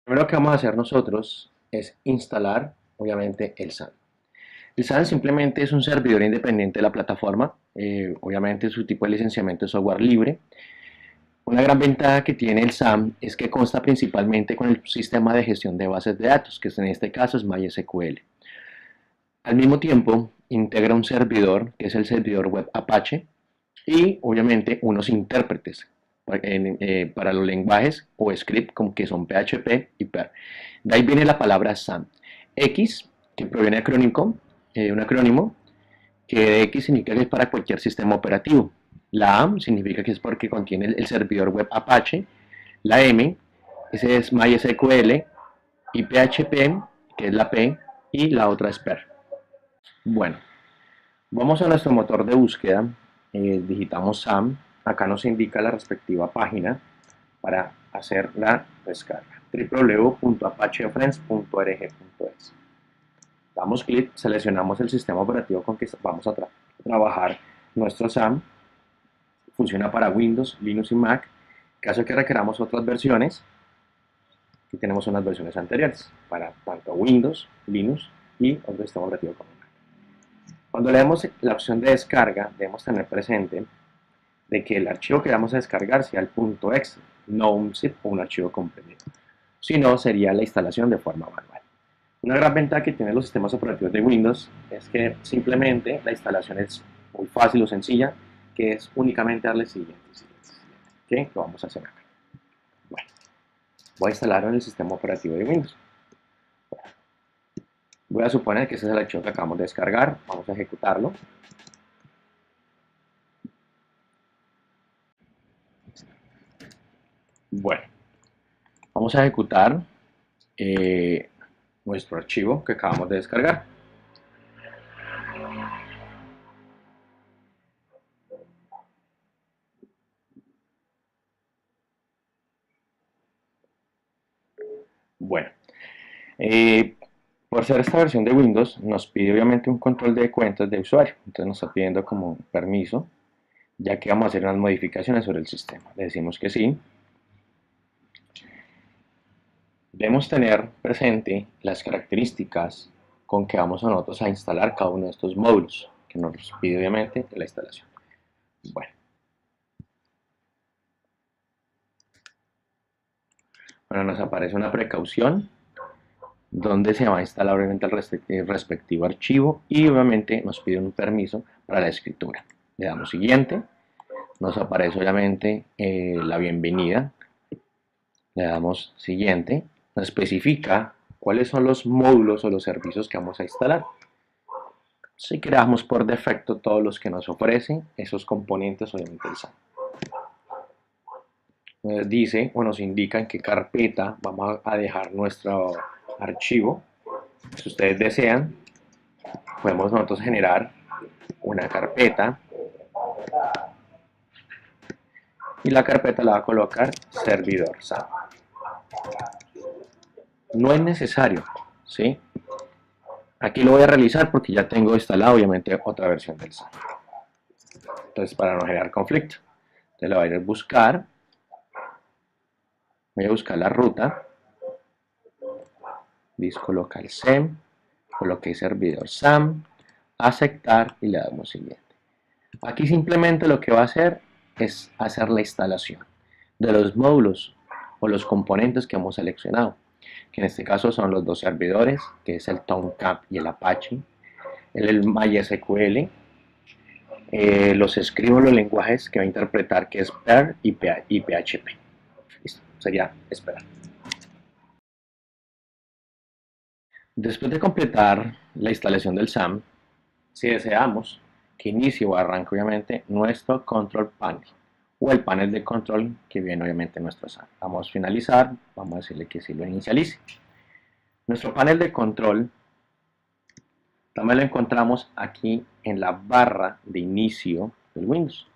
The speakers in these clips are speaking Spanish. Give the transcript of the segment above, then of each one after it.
Primero que vamos a hacer nosotros es instalar, obviamente, el SAM. El SAM simplemente es un servidor independiente de la plataforma. Obviamente su tipo de licenciamiento es software libre. Una gran ventaja que tiene el SAM es que consta principalmente con el sistema de gestión de bases de datos, que en este caso es MySQL. Al mismo tiempo, integra un servidor, que es el servidor web Apache, y obviamente unos intérpretes para los lenguajes o script como que son PHP y PER. De ahí viene la palabra SAM. X, que proviene de un acrónimo, que de X significa que es para cualquier sistema operativo. La AM significa que es porque contiene el servidor web Apache. La M, ese es MySQL, y PHP, que es la P, y la otra es PER. Bueno, vamos a nuestro motor de búsqueda, digitamos SAM, acá nos indica la respectiva página para hacer la descarga, www.apachefriends.org.es. Damos clic, seleccionamos el sistema operativo con que vamos a trabajar nuestro SAM, funciona para Windows, Linux y Mac. En caso de que requeramos otras versiones, aquí tenemos unas versiones anteriores para tanto Windows, Linux y otro sistema operativo como Mac. Cuando le damos la opción de descarga, debemos tener presente de que el archivo que vamos a descargar sea el .exe, no un zip o un archivo comprimido. Si no, sería la instalación de forma manual. Una gran ventaja que tienen los sistemas operativos de Windows es que simplemente la instalación es muy fácil o sencilla, que es únicamente darle siguiente, que lo vamos a hacer acá. Bueno, voy a instalarlo en el sistema operativo de Windows. Voy a suponer que ese es el archivo que acabamos de descargar, vamos a ejecutarlo. Bueno, vamos a ejecutar nuestro archivo que acabamos de descargar. Bueno, eh, por ser esta versión de Windows nos pide obviamente un control de cuentas de usuario, entonces nos está pidiendo como permiso, ya que vamos a hacer unas modificaciones sobre el sistema. Le decimos que sí. Debemos tener presente las características con que vamos a nosotros a instalar cada uno de estos módulos, que nos pide obviamente la instalación. Bueno, nos aparece una precaución donde se va a instalar obviamente el respectivo archivo y obviamente nos pide un permiso para la escritura. Le damos siguiente, nos aparece obviamente la bienvenida, le damos siguiente, nos especifica cuáles son los módulos o los servicios que vamos a instalar. Si creamos por defecto todos los que nos ofrecen esos componentes obviamente el SAM. Nos dice o nos indica en qué carpeta vamos a dejar nuestro archivo. Si ustedes desean, podemos nosotros generar una carpeta y la carpeta la va a colocar servidor SAM. No es necesario, ¿sí? Aquí lo voy a realizar porque ya tengo instalado obviamente otra versión del SAM. Entonces, para no generar conflicto, entonces le voy a ir a buscar, voy a buscar la ruta, disco local SEM, coloqué servidor SAM, aceptar y le damos siguiente. Aquí simplemente lo que va a hacer es hacer la instalación de los módulos o los componentes que hemos seleccionado, que en este caso son los dos servidores, que es el Tomcat y el Apache, el MySQL, los escribo los lenguajes que va a interpretar, que es PER y PHP. Listo, sería esperar. Después de completar la instalación del SAM, si deseamos que inicie o arranque obviamente nuestro control panel o el panel de control que viene obviamente en nuestro SAM. Vamos a finalizar, vamos a decirle que sí lo inicialice. Nuestro panel de control también lo encontramos aquí en la barra de inicio del Windows.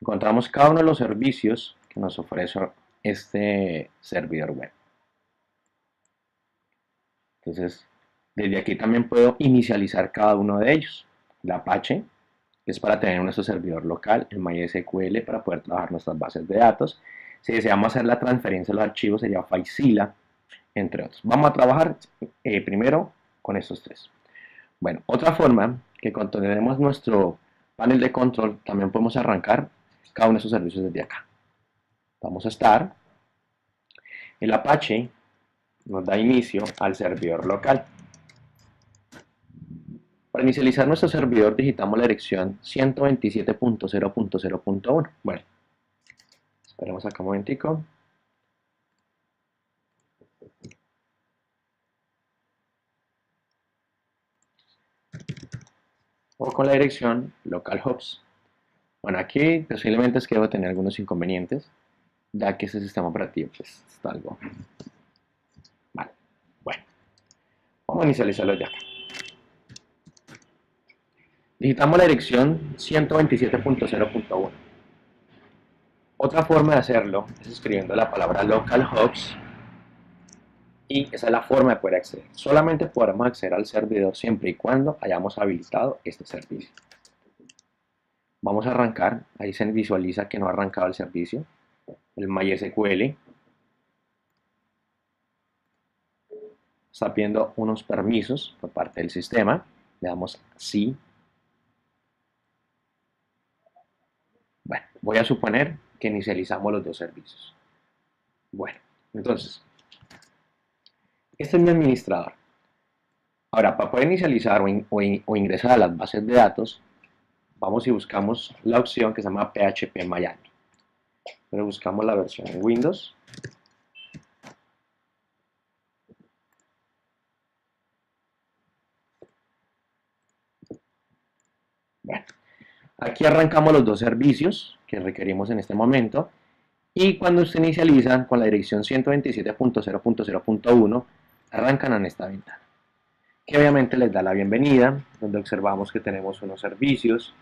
Encontramos cada uno de los servicios que nos ofrece este servidor web. Entonces, desde aquí también puedo inicializar cada uno de ellos. El Apache, que es para tener nuestro servidor local, el MySQL para poder trabajar nuestras bases de datos. Si deseamos hacer la transferencia de los archivos sería FileZilla, entre otros. Vamos a trabajar primero con estos tres. Bueno, otra forma que cuando tenemos nuestro panel de control también podemos arrancar cada uno de esos servicios desde acá. Vamos a estar, el Apache nos da inicio al servidor local. Para inicializar nuestro servidor digitamos la dirección 127.0.0.1. Bueno, esperemos acá un momentico. O con la dirección localhost. Bueno, aquí posiblemente es que debo tener algunos inconvenientes, ya que este sistema operativo pues, está algo mal. Bueno, vamos a inicializarlo ya. Digitamos la dirección 127.0.1. Otra forma de hacerlo es escribiendo la palabra localhost y esa es la forma de poder acceder. Solamente podremos acceder al servidor siempre y cuando hayamos habilitado este servicio. Vamos a arrancar, ahí se visualiza que no ha arrancado el servicio, el MySQL. Está pidiendo unos permisos por parte del sistema, le damos sí. Bueno, voy a suponer que inicializamos los dos servicios. Bueno, entonces, este es mi administrador. Ahora, para poder inicializar o ingresar a las bases de datos, vamos y buscamos la opción que se llama PHP Miami. Pero buscamos la versión en Windows. Bueno, aquí arrancamos los dos servicios que requerimos en este momento. Y cuando se inicializan con la dirección 127.0.0.1, arrancan en esta ventana, que obviamente les da la bienvenida, donde observamos que tenemos unos servicios,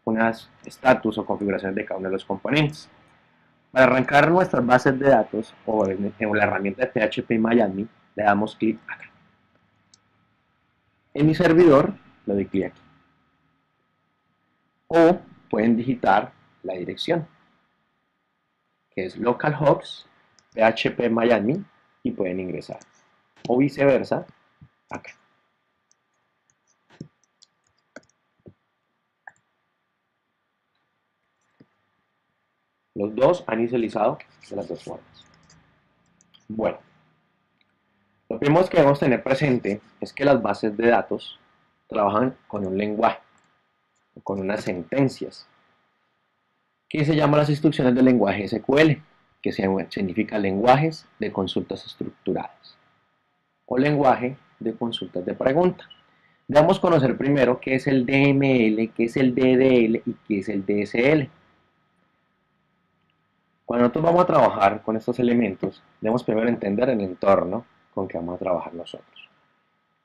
unas estatus o configuraciones de cada uno de los componentes. Para arrancar nuestras bases de datos o en la herramienta de PHP Miami, le damos clic acá. En mi servidor, le doy clic aquí. O pueden digitar la dirección, que es localhost PHP Miami, y pueden ingresar. O viceversa, acá. Los dos han inicializado de las dos formas. Bueno, lo primero que debemos tener presente es que las bases de datos trabajan con un lenguaje, con unas sentencias, que se llaman las instrucciones del lenguaje SQL, que significa lenguajes de consultas estructuradas, o lenguaje de consultas de pregunta. Debemos conocer primero qué es el DML, qué es el DDL y qué es el DSL. Cuando nosotros vamos a trabajar con estos elementos, debemos primero entender el entorno con que vamos a trabajar nosotros.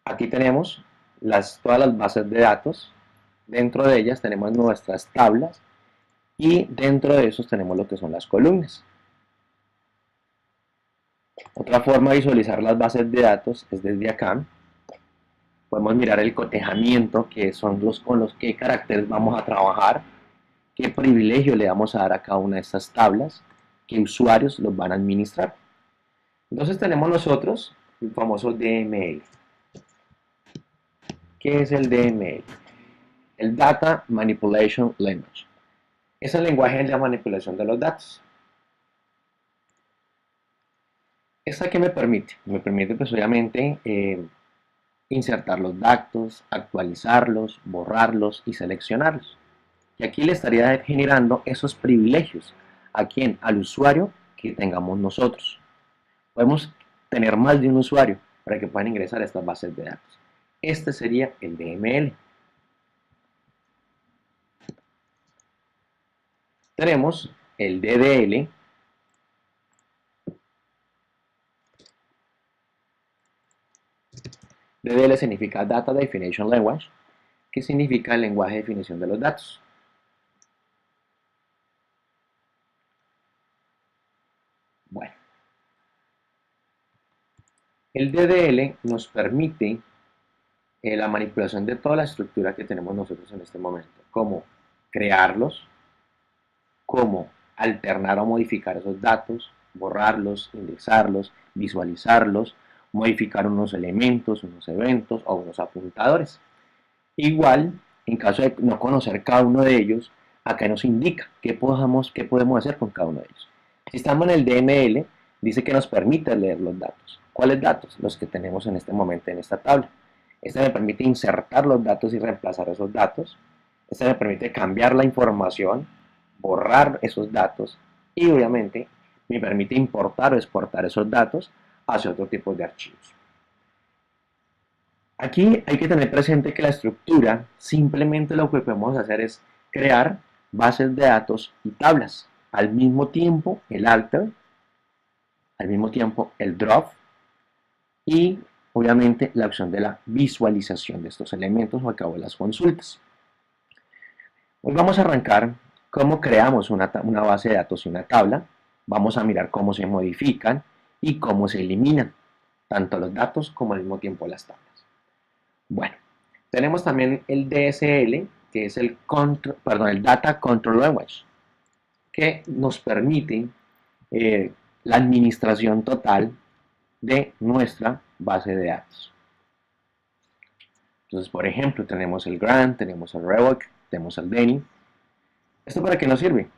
Aquí tenemos todas las bases de datos, dentro de ellas tenemos nuestras tablas y dentro de esos tenemos lo que son las columnas. Otra forma de visualizar las bases de datos es desde acá. Podemos mirar el cotejamiento, que son con los que caracteres vamos a trabajar, qué privilegio le vamos a dar a cada una de estas tablas, qué usuarios los van a administrar. Entonces tenemos nosotros el famoso DML. ¿Qué es el DML? El Data Manipulation Language. Es el lenguaje de la manipulación de los datos. ¿Esta qué me permite? Me permite pues obviamente insertar los datos, actualizarlos, borrarlos y seleccionarlos. Y aquí le estaría generando esos privilegios. ¿A quién? Al usuario que tengamos nosotros. Podemos tener más de un usuario para que puedan ingresar a estas bases de datos. Este sería el DML. Tenemos el DDL. DDL significa Data Definition Language, que significa el lenguaje de definición de los datos. Bueno, el DDL nos permite la manipulación de toda la estructura que tenemos nosotros en este momento, como crearlos, como alternar o modificar esos datos, borrarlos, indexarlos, visualizarlos, modificar unos elementos, unos eventos o unos apuntadores. Igual, en caso de no conocer cada uno de ellos, acá nos indica qué podemos hacer con cada uno de ellos. Si estamos en el DML, dice que nos permite leer los datos. ¿Cuáles datos? Los que tenemos en este momento en esta tabla. Este me permite insertar los datos y reemplazar esos datos. Este me permite cambiar la información, borrar esos datos y obviamente me permite importar o exportar esos datos hacia otro tipo de archivos. Aquí hay que tener presente que la estructura simplemente lo que podemos hacer es crear bases de datos y tablas. Al mismo tiempo el alter, al mismo tiempo el drop y obviamente la opción de la visualización de estos elementos o a cabo de las consultas. Hoy vamos a arrancar cómo creamos una base de datos y una tabla. Vamos a mirar cómo se modifican y cómo se eliminan tanto los datos como al mismo tiempo las tablas. Bueno, tenemos también el DSL, que es el Data Control Language, que nos permite la administración total de nuestra base de datos. Entonces, por ejemplo, tenemos el grant, tenemos el revoke, tenemos el deny. ¿Esto para qué nos sirve?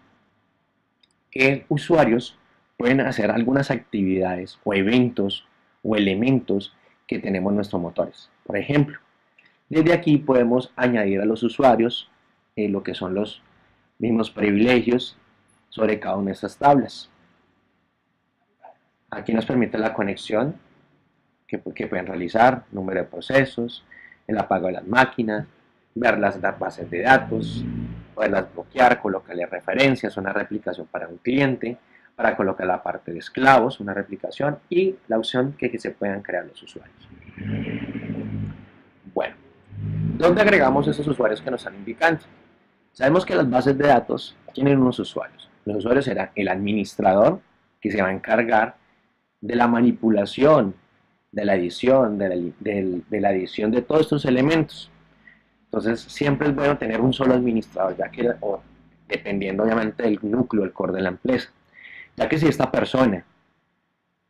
Que usuarios pueden hacer algunas actividades o eventos o elementos que tenemos en nuestros motores. Por ejemplo, desde aquí podemos añadir a los usuarios lo que son los mismos privilegios sobre cada una de estas tablas. Aquí nos permite la conexión que pueden realizar, número de procesos, el apago de las máquinas, ver las bases de datos, poderlas bloquear, colocarle referencias, una replicación para un cliente, para colocar la parte de esclavos, una replicación y la opción que se puedan crear los usuarios. Bueno, ¿dónde agregamos esos usuarios que nos están indicando? Sabemos que las bases de datos tienen unos usuarios. Los usuarios serán el administrador, que se va a encargar de la manipulación, de la edición, de la edición de todos estos elementos. Entonces, siempre es bueno tener un solo administrador, ya que, o dependiendo obviamente del núcleo, el core de la empresa, ya que si esta persona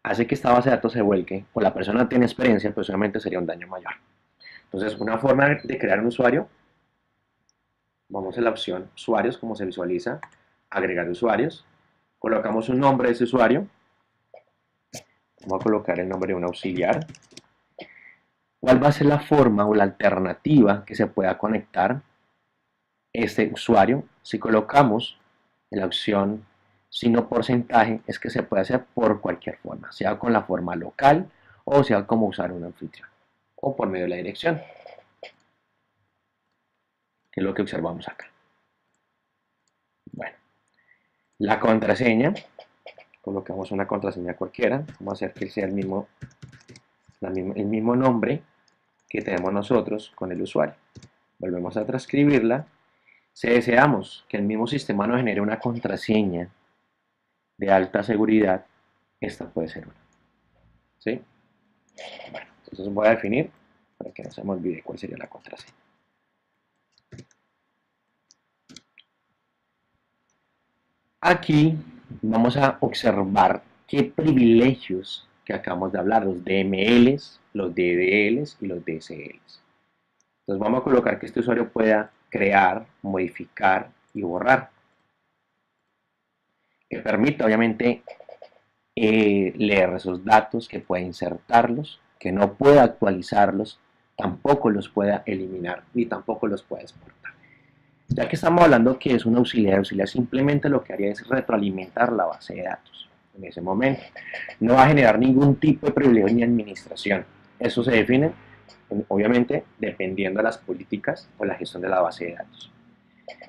hace que esta base de datos se vuelque, o la persona no tiene experiencia, pues obviamente sería un daño mayor. Entonces, una forma de crear un usuario, vamos a la opción usuarios, como se visualiza, agregar usuarios, colocamos un nombre de ese usuario, vamos a colocar el nombre de un auxiliar, cuál va a ser la forma o la alternativa que se pueda conectar este usuario. Si colocamos en la opción signo porcentaje, es que se puede hacer por cualquier forma, sea con la forma local o sea como usar un anfitrión o por medio de la dirección, que es lo que observamos acá. Bueno, la contraseña, colocamos una contraseña cualquiera, vamos a hacer que sea el mismo nombre que tenemos nosotros con el usuario. Volvemos a transcribirla. Si deseamos que el mismo sistema nos genere una contraseña de alta seguridad, esta puede ser una. ¿Sí? Bueno, entonces voy a definir para que no se me olvide cuál sería la contraseña. Aquí vamos a observar qué privilegios que acabamos de hablar, los DMLs, los DDLs y los DSLs. Entonces vamos a colocar que este usuario pueda crear, modificar y borrar. Que permita obviamente leer esos datos, que pueda insertarlos, que no pueda actualizarlos, tampoco los pueda eliminar ni tampoco los pueda exportar. Ya que estamos hablando que es un auxiliar simplemente lo que haría es retroalimentar la base de datos en ese momento. No va a generar ningún tipo de privilegio ni administración. Eso se define, obviamente, dependiendo de las políticas o la gestión de la base de datos.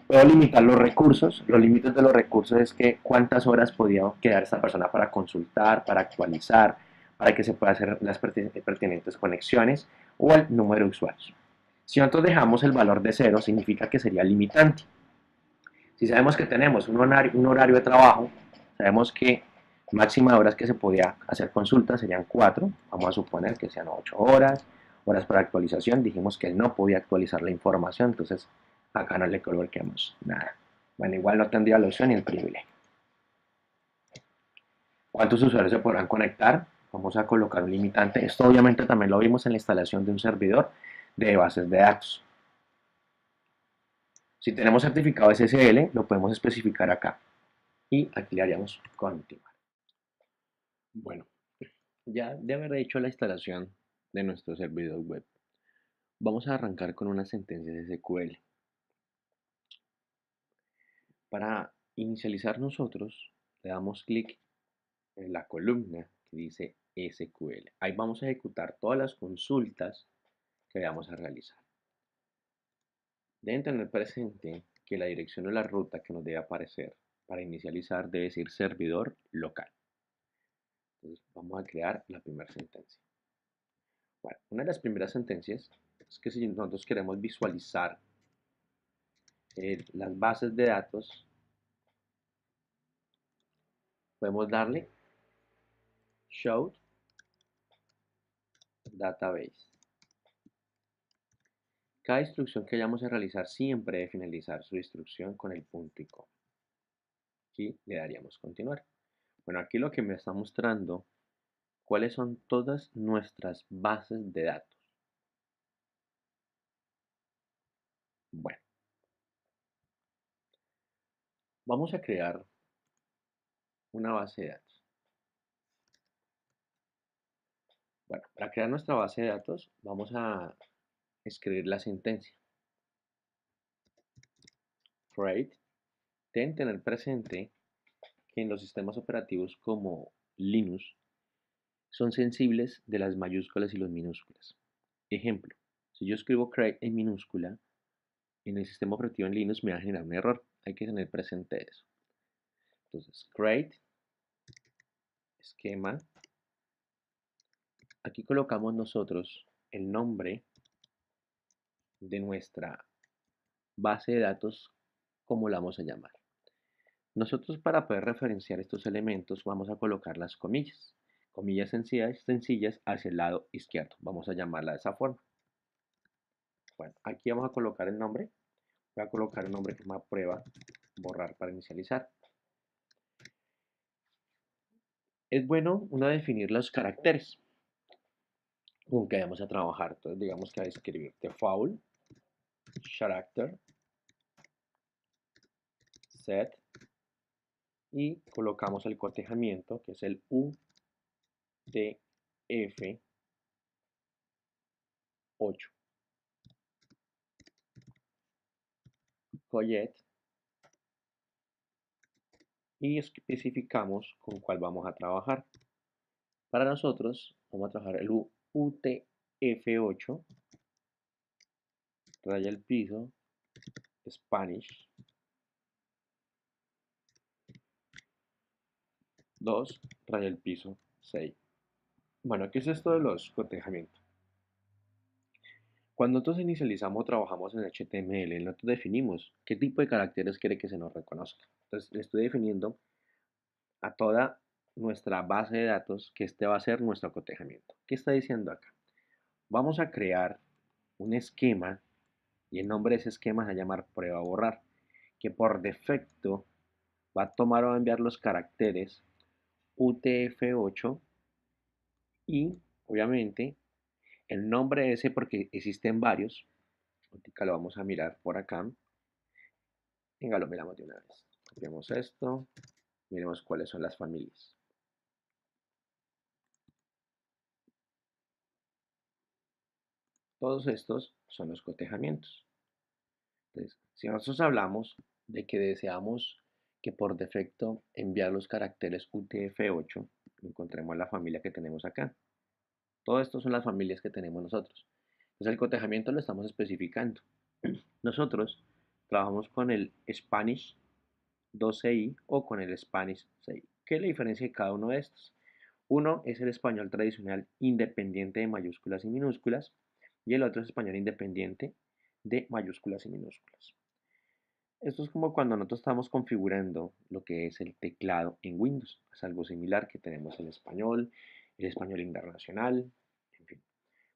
Puedo limitar los recursos. Los límites de los recursos es que cuántas horas podía quedar esta persona para consultar, para actualizar, para que se puedan hacer las pertinentes conexiones o el número de usuarios. Si nosotros dejamos el valor de 0, significa que sería limitante. Si sabemos que tenemos un horario de trabajo, sabemos que máxima de horas que se podía hacer consultas serían 4, vamos a suponer que sean 8 horas, horas para actualización, dijimos que él no podía actualizar la información, entonces acá no le coloquemos nada. Bueno, igual no tendría la opción ni el privilegio. ¿Cuántos usuarios se podrán conectar? vamos a colocar un limitante. Esto obviamente también lo vimos en la instalación de un servidor de bases de datos. Si tenemos certificado SSL, lo podemos especificar acá. Y aquí le haríamos continuar. Bueno, ya de haber hecho la instalación de nuestro servidor web, vamos a arrancar con unas sentencias SQL. Para inicializar nosotros, le damos clic en la columna que dice SQL. Ahí vamos a ejecutar todas las consultas que vamos a realizar. Deben tener presente que la dirección o la ruta que nos debe aparecer para inicializar debe decir servidor local. Entonces vamos a crear la primera sentencia. Bueno, una de las primeras sentencias es que si nosotros queremos visualizar las bases de datos, podemos darle show database. Cada instrucción que vayamos a realizar siempre debe finalizar su instrucción con el punto y coma. Aquí le daríamos continuar. Bueno, aquí lo que me está mostrando cuáles son todas nuestras bases de datos. Bueno, vamos a crear una base de datos. Bueno, para crear nuestra base de datos vamos a escribir la sentencia. Create. Deben tener presente que en los sistemas operativos como Linux son sensibles de las mayúsculas y las minúsculas. Ejemplo, si yo escribo create en minúscula, en el sistema operativo en Linux me va a generar un error. Hay que tener presente eso. Entonces, create, esquema. Aquí colocamos nosotros el nombre de nuestra base de datos, como la vamos a llamar. Nosotros para poder referenciar estos elementos vamos a colocar las comillas. Comillas sencillas hacia el lado izquierdo. Vamos a llamarla de esa forma. Bueno, aquí vamos a colocar el nombre. Voy a colocar el nombre que se llama prueba, borrar para inicializar. Es bueno uno definir los caracteres con que vamos a trabajar. Entonces digamos que voy a escribir default, character, set y colocamos el cotejamiento que es el UTF-8. Collet y especificamos con cuál vamos a trabajar. Para nosotros vamos a trabajar el UTF-8, raya el piso, Spanish 2, raya el piso 6. Bueno, ¿qué es esto de los cotejamientos? Cuando nosotros inicializamos o trabajamos en HTML, nosotros definimos qué tipo de caracteres quiere que se nos reconozca. Entonces, le estoy definiendo a toda nuestra base de datos que este va a ser nuestro cotejamiento. ¿Qué está diciendo acá? Vamos a crear un esquema y el nombre de ese esquema se va a llamar prueba borrar, que por defecto va a tomar o va a enviar los caracteres UTF-8 y obviamente el nombre de ese, porque existen varios. Ahorita lo vamos a mirar por acá. Venga, lo miramos de una vez. Copiamos esto, miremos cuáles son las familias. Todos estos son los cotejamientos. Entonces, si nosotros hablamos de que deseamos que por defecto enviar los caracteres UTF-8, encontremos la familia que tenemos acá. Todo esto son las familias que tenemos nosotros. Entonces el cotejamiento lo estamos especificando. Nosotros trabajamos con el Spanish 12i o con el Spanish 6. ¿Qué es la diferencia de cada uno de estos? Uno es el español tradicional independiente de mayúsculas y minúsculas y el otro es español independiente de mayúsculas y minúsculas. Esto es como cuando nosotros estamos configurando lo que es el teclado en Windows. Es algo similar que tenemos el español internacional, en fin.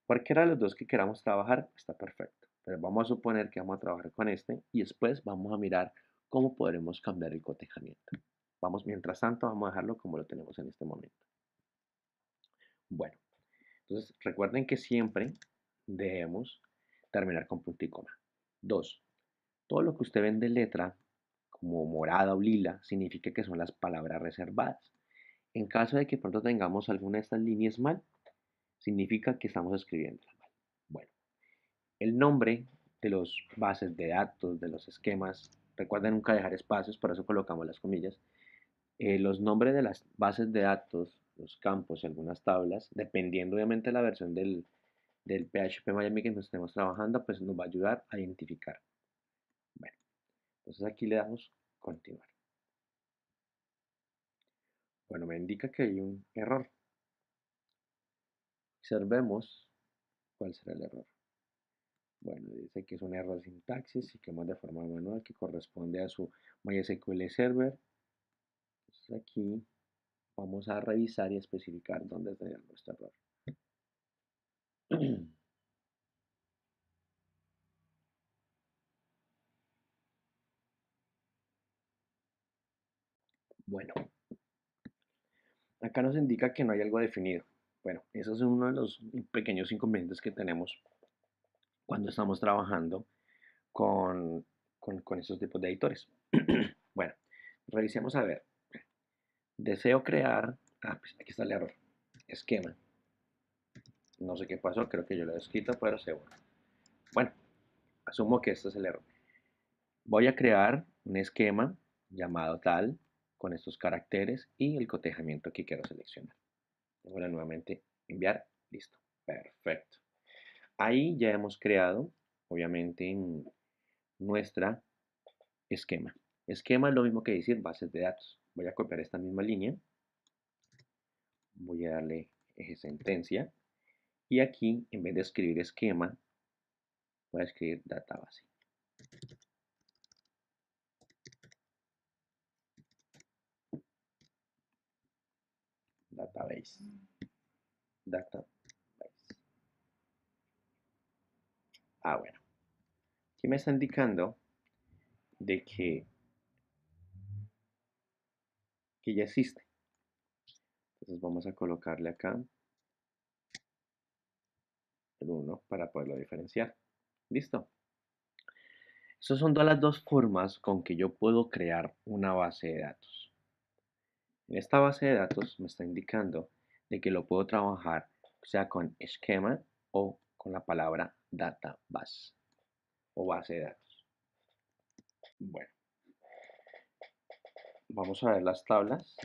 Cualquiera de los dos que queramos trabajar está perfecto. Pero vamos a suponer que vamos a trabajar con este y después vamos a mirar cómo podremos cambiar el cotejamiento. Mientras tanto, vamos a dejarlo como lo tenemos en este momento. Bueno, entonces recuerden que siempre debemos terminar con punto y coma. 2. Todo lo que usted ve de letra, como morada o lila, significa que son las palabras reservadas. En caso de que pronto tengamos alguna de estas líneas mal, significa que estamos escribiéndola mal. Bueno, el nombre de los bases de datos, de los esquemas, recuerden nunca dejar espacios, por eso colocamos las comillas. Los nombres de las bases de datos, los campos y algunas tablas, dependiendo obviamente de la versión del PHP Miami que nos estemos trabajando, pues nos va a ayudar a identificar. Bueno, entonces aquí le damos continuar. Bueno, me indica que hay un error. Observemos cuál será el error. Bueno, dice que es un error de sintaxis y que más de forma manual que corresponde a su MySQL Server. Entonces aquí vamos a revisar y especificar dónde está nuestro error. Bueno, acá nos indica que no hay algo definido. Bueno, eso es uno de los pequeños inconvenientes que tenemos cuando estamos trabajando con estos tipos de editores. Bueno, revisemos a ver. Deseo crear. Pues aquí está el error. Esquema. No sé qué pasó, creo que yo lo he escrito, pero se borra. Bueno, asumo que este es el error. Voy a crear un esquema llamado tal, con estos caracteres y el cotejamiento que quiero seleccionar. Voy a nuevamente enviar. Listo. Perfecto. Ahí ya hemos creado, obviamente, en nuestra esquema. Esquema es lo mismo que decir bases de datos. Voy a copiar esta misma línea. Voy a darle eje sentencia. Y aquí, en vez de escribir esquema, voy a escribir database. Database. Database. Bueno. Aquí me está indicando de que ya existe. Entonces vamos a colocarle acá el 1 para poderlo diferenciar. Listo. Estas son todas las dos formas con que yo puedo crear una base de datos. En esta base de datos me está indicando de que lo puedo trabajar sea con esquema o con la palabra database o base de datos. Bueno, vamos a ver las tablas.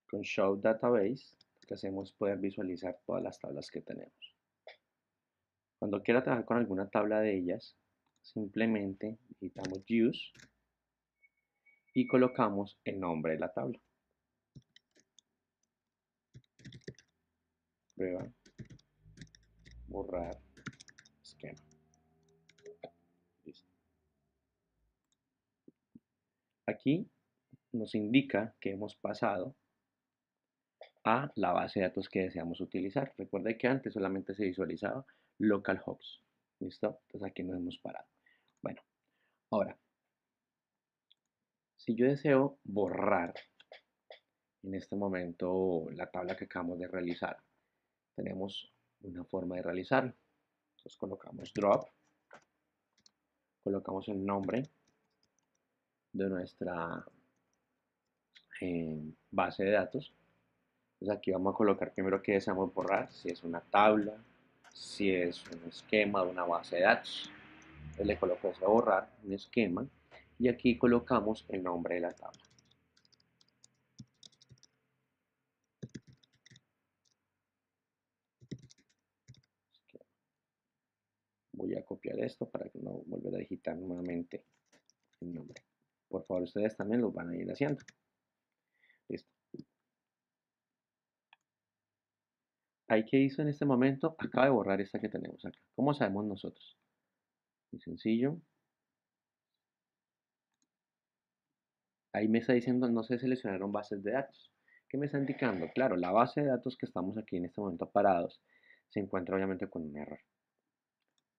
Con Show Database, lo que hacemos es poder visualizar todas las tablas que tenemos. Cuando quiera trabajar con alguna tabla de ellas, simplemente digitamos Use y colocamos el nombre de la tabla. Prueba, borrar, esquema. Listo. Aquí nos indica que hemos pasado a la base de datos que deseamos utilizar. Recuerde que antes solamente se visualizaba localhost. ¿Listo? Entonces aquí nos hemos parado. Bueno, ahora, si yo deseo borrar en este momento la tabla que acabamos de realizar, tenemos una forma de realizarlo. Entonces colocamos drop, colocamos el nombre de nuestra base de datos. Entonces aquí vamos a colocar primero que deseamos borrar, si es una tabla, si es un esquema de una base de datos. Entonces le coloco ese borrar, un esquema, y aquí colocamos el nombre de la tabla. Voy a copiar esto para que no volver a digitar nuevamente el nombre. Por favor, ustedes también lo van a ir haciendo. Listo. Ahí que hizo en este momento, acaba de borrar esta que tenemos acá. ¿Cómo sabemos nosotros? Muy sencillo. Ahí me está diciendo no se seleccionaron bases de datos. ¿Qué me está indicando? Claro, la base de datos que estamos aquí en este momento parados se encuentra obviamente con un error.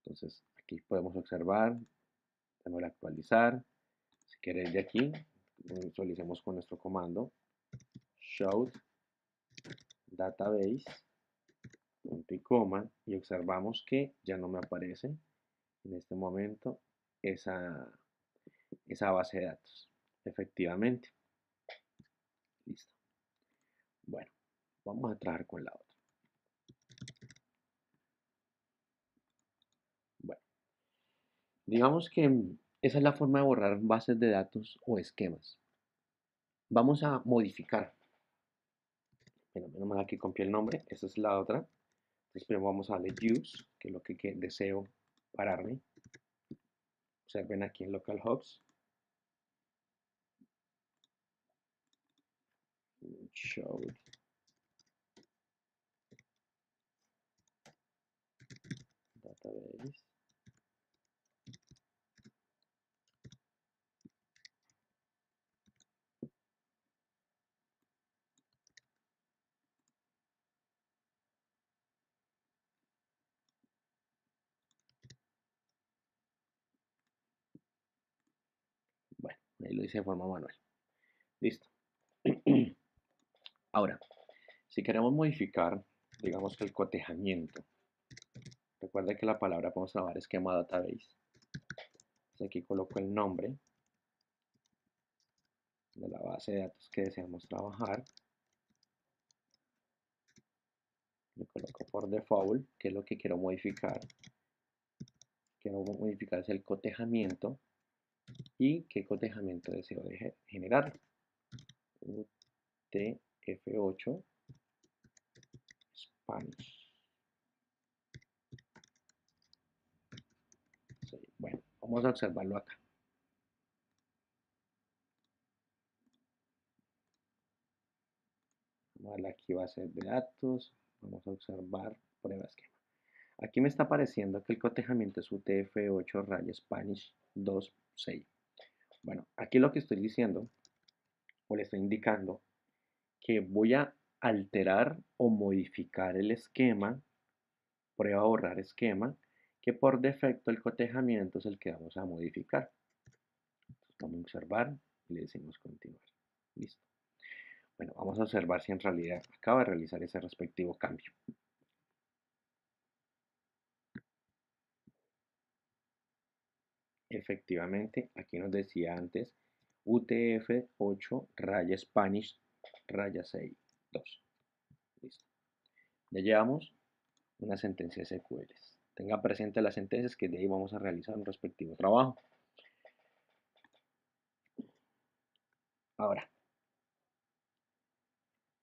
Entonces aquí podemos observar Démosle actualizar. Si queréis de aquí, visualicemos con nuestro comando show database, punto y coma, y observamos que ya no me aparece en este momento esa, esa base de datos. Efectivamente, listo. Bueno, vamos a trabajar con la otra. Bueno, digamos que esa es la forma de borrar bases de datos o esquemas. Vamos a modificar. Bueno, menos mal aquí copié el nombre. Esta es la otra. Entonces primero vamos a darle use, que es lo que deseo pararme. Observen aquí en localhost. Show database. Bueno, ahí lo hice de forma manual. Listo. Ahora, si queremos modificar, digamos que el cotejamiento, recuerda que la palabra podemos trabajar esquema database. Entonces aquí coloco el nombre de la base de datos que deseamos trabajar. Le coloco por default, que es lo que quiero modificar. Quiero modificar el cotejamiento y qué cotejamiento deseo generar. UTF8 Spanish. Sí, bueno, vamos a observarlo acá. Vamos a darle aquí base de datos. Vamos a observar prueba esquema. Aquí me está apareciendo que el cotejamiento es UTF8 raya Spanish 26. Bueno, aquí lo que estoy diciendo o le estoy indicando que voy a alterar o modificar el esquema, prueba borrar esquema, que por defecto el cotejamiento es el que vamos a modificar. Entonces vamos a observar y le decimos continuar. Listo. Bueno, vamos a observar si en realidad acaba de realizar ese respectivo cambio. Efectivamente, aquí nos decía antes UTF8 raya Spanish raya 6 2. Listo. Ya llevamos una sentencia SQL. Tenga presente las sentencias que de ahí vamos a realizar un respectivo trabajo. Ahora,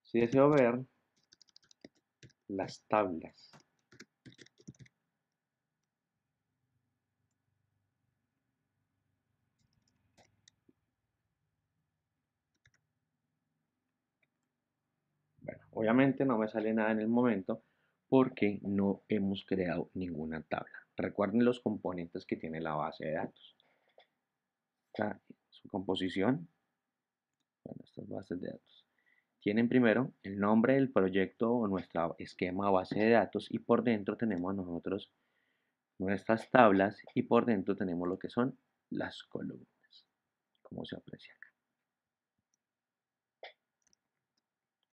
si deseo ver las tablas bueno, obviamente no me sale nada en el momento porque no hemos creado ninguna tabla. Recuerden los componentes que tiene la base de datos. Está su composición, bueno, estas bases de datos. Tienen primero el nombre del proyecto o nuestra esquema base de datos y por dentro tenemos nosotros nuestras tablas y por dentro tenemos lo que son las columnas, como se aprecia acá.